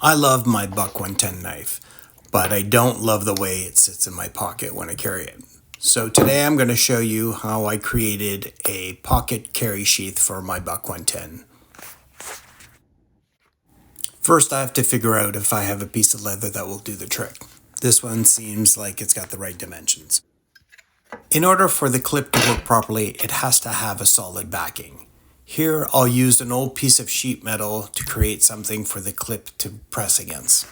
I love my Buck 110 knife, but I don't love the way it sits in my pocket when I carry it. So today I'm going to show you how I created a pocket carry sheath for my Buck 110. First I have to figure out if I have a piece of leather that will do the trick. This one seems like it's got the right dimensions. In order for the clip to work properly, it has to have a solid backing. Here I'll use an old piece of sheet metal to create something for the clip to press against.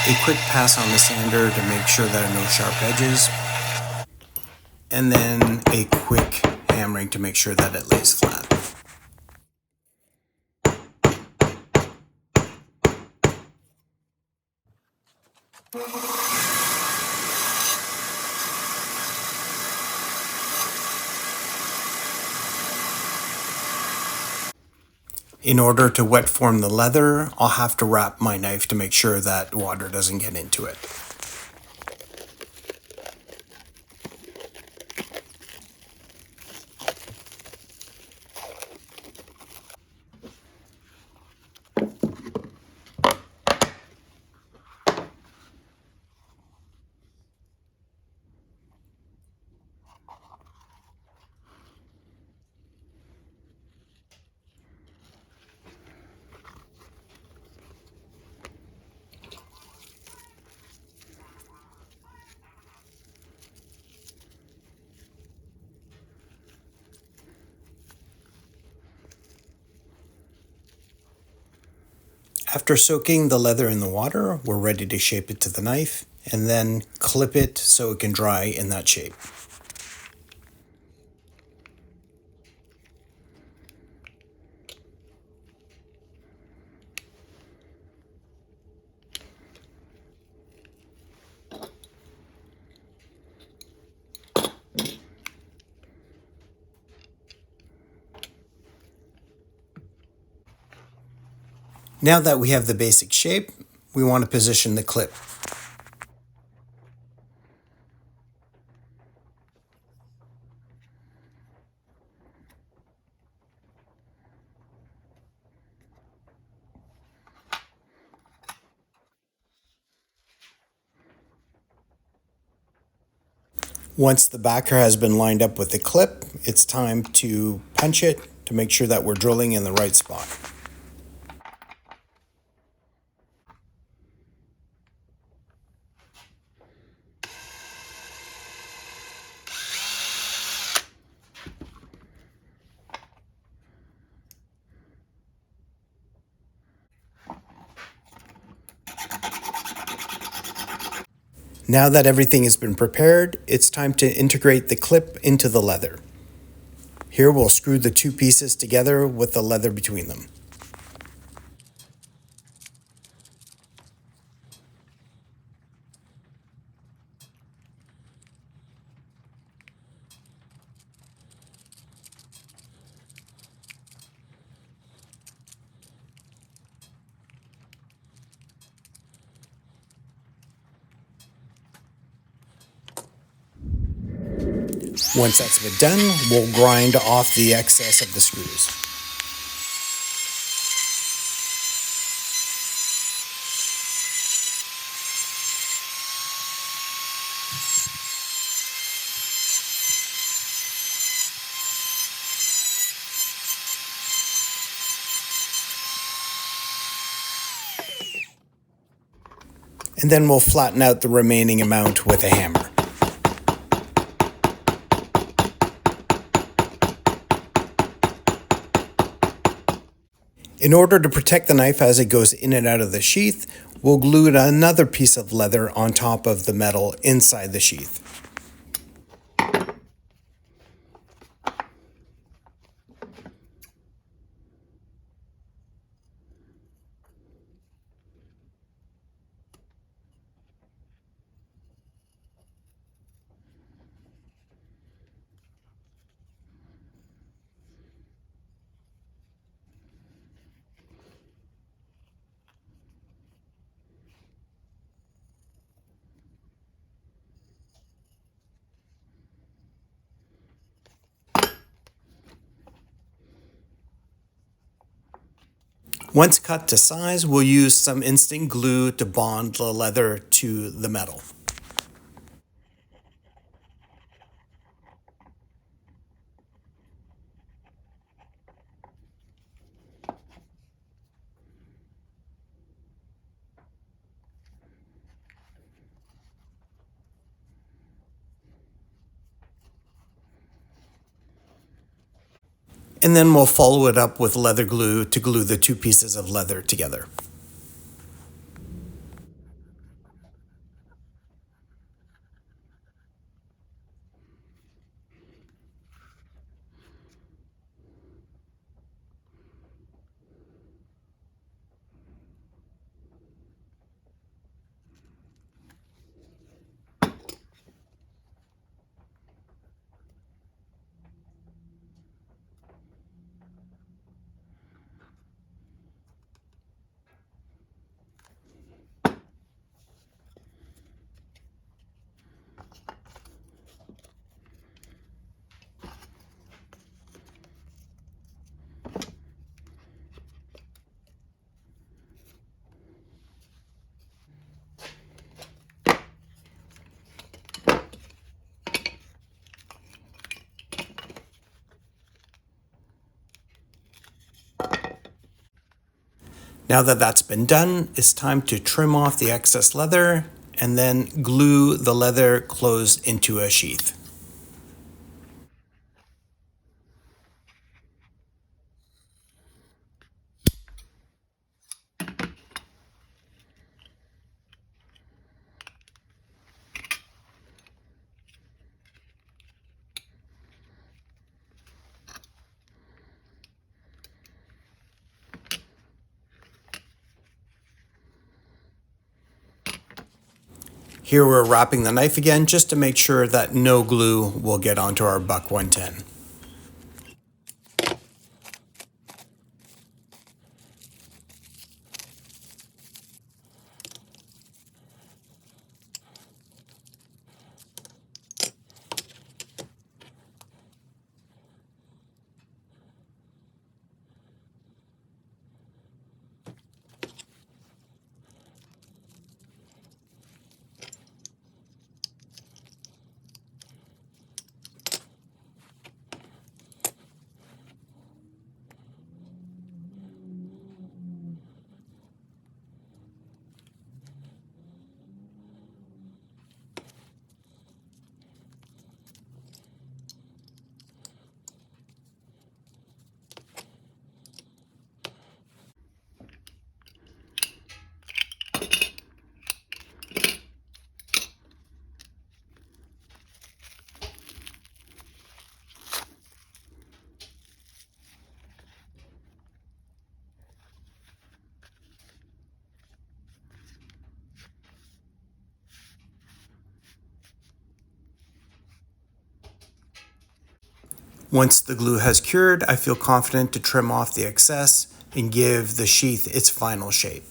A quick pass on the sander to make sure there are no sharp edges, and then a quick hammering to make sure that it lays flat. In order to wet form the leather, I'll have to wrap my knife to make sure that water doesn't get into it. After soaking the leather in the water, we're ready to shape it to the knife and then clip it so it can dry in that shape. Now that we have the basic shape, we want to position the clip. Once the backer has been lined up with the clip, it's time to punch it to make sure that we're drilling in the right spot. Now that everything has been prepared, it's time to integrate the clip into the leather. Here we'll screw the two pieces together with the leather between them. Once that's been done, we'll grind off the excess of the screws. And then we'll flatten out the remaining amount with a hammer. In order to protect the knife as it goes in and out of the sheath, We'll glue another piece of leather on top of the metal inside the sheath. Once cut to size, we'll use some instant glue to bond the leather to the metal. And then we'll follow it up with leather glue to glue the two pieces of leather together. Now that that's been done, it's time to trim off the excess leather and then glue the leather closed into a sheath. Here we're wrapping the knife again just to make sure that no glue will get onto our Buck 110. Once the glue has cured, I feel confident to trim off the excess and give the sheath its final shape.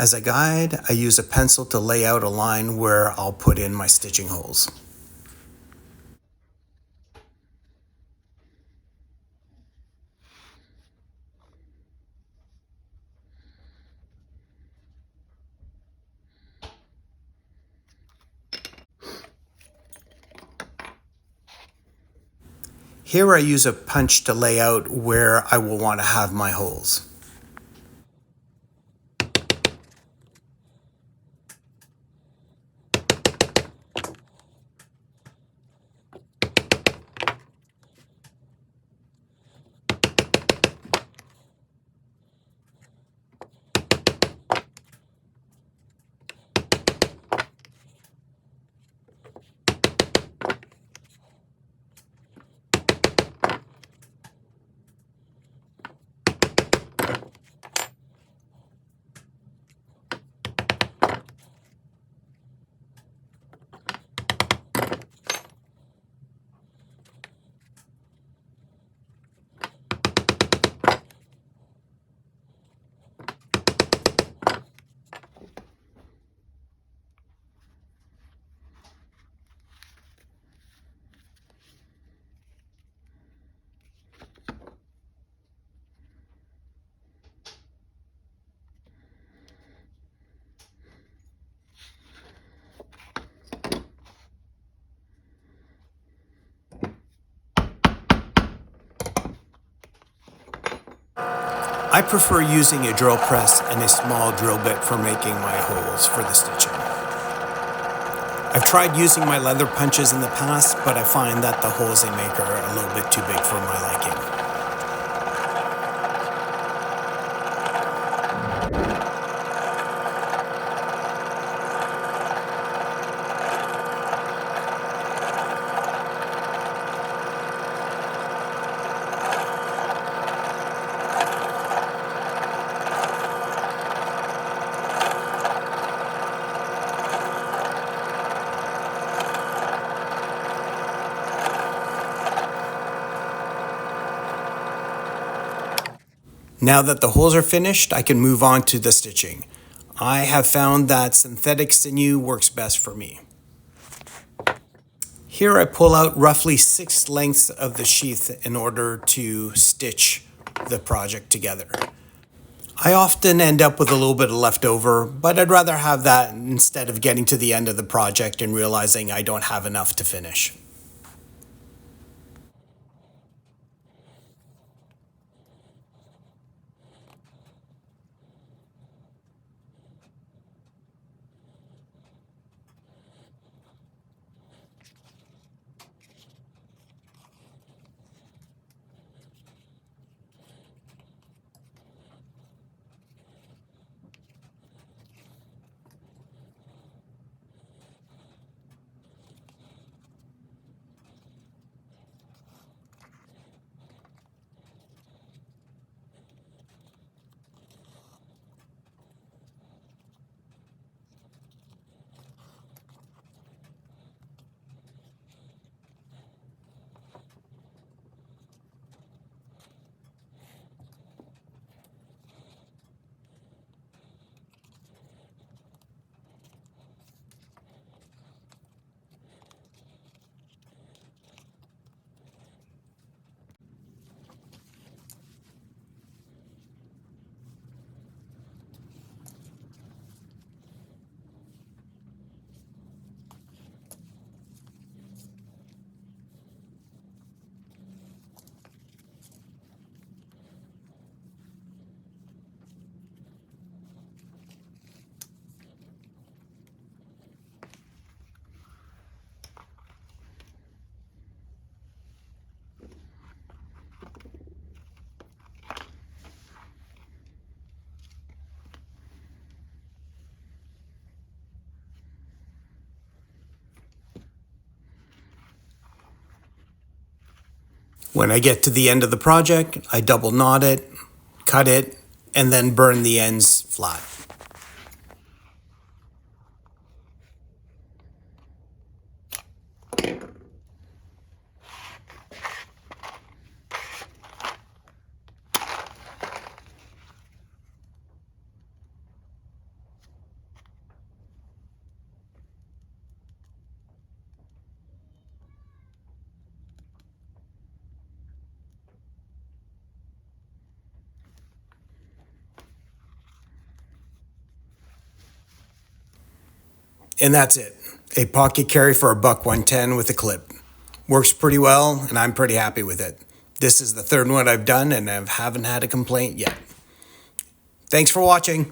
As a guide, I use a pencil to lay out a line where I'll put in my stitching holes. Here I use a punch to lay out where I will want to have my holes. I prefer using a drill press and a small drill bit for making my holes for the stitching. I've tried using my leather punches in the past, but I find that the holes they make are a little bit too big for my liking. Now that the holes are finished, I can move on to the stitching. I have found that synthetic sinew works best for me. Here I pull out roughly 6 lengths of the sheath in order to stitch the project together. I often end up with a little bit of leftover, but I'd rather have that instead of getting to the end of the project and realizing I don't have enough to finish. When I get to the end of the project, I double knot it, cut it, and then burn the ends flat. And that's it. A pocket carry for $1.10 with a clip. Works pretty well, and I'm pretty happy with it. This is the third one I've done, and I haven't had a complaint yet. Thanks for watching.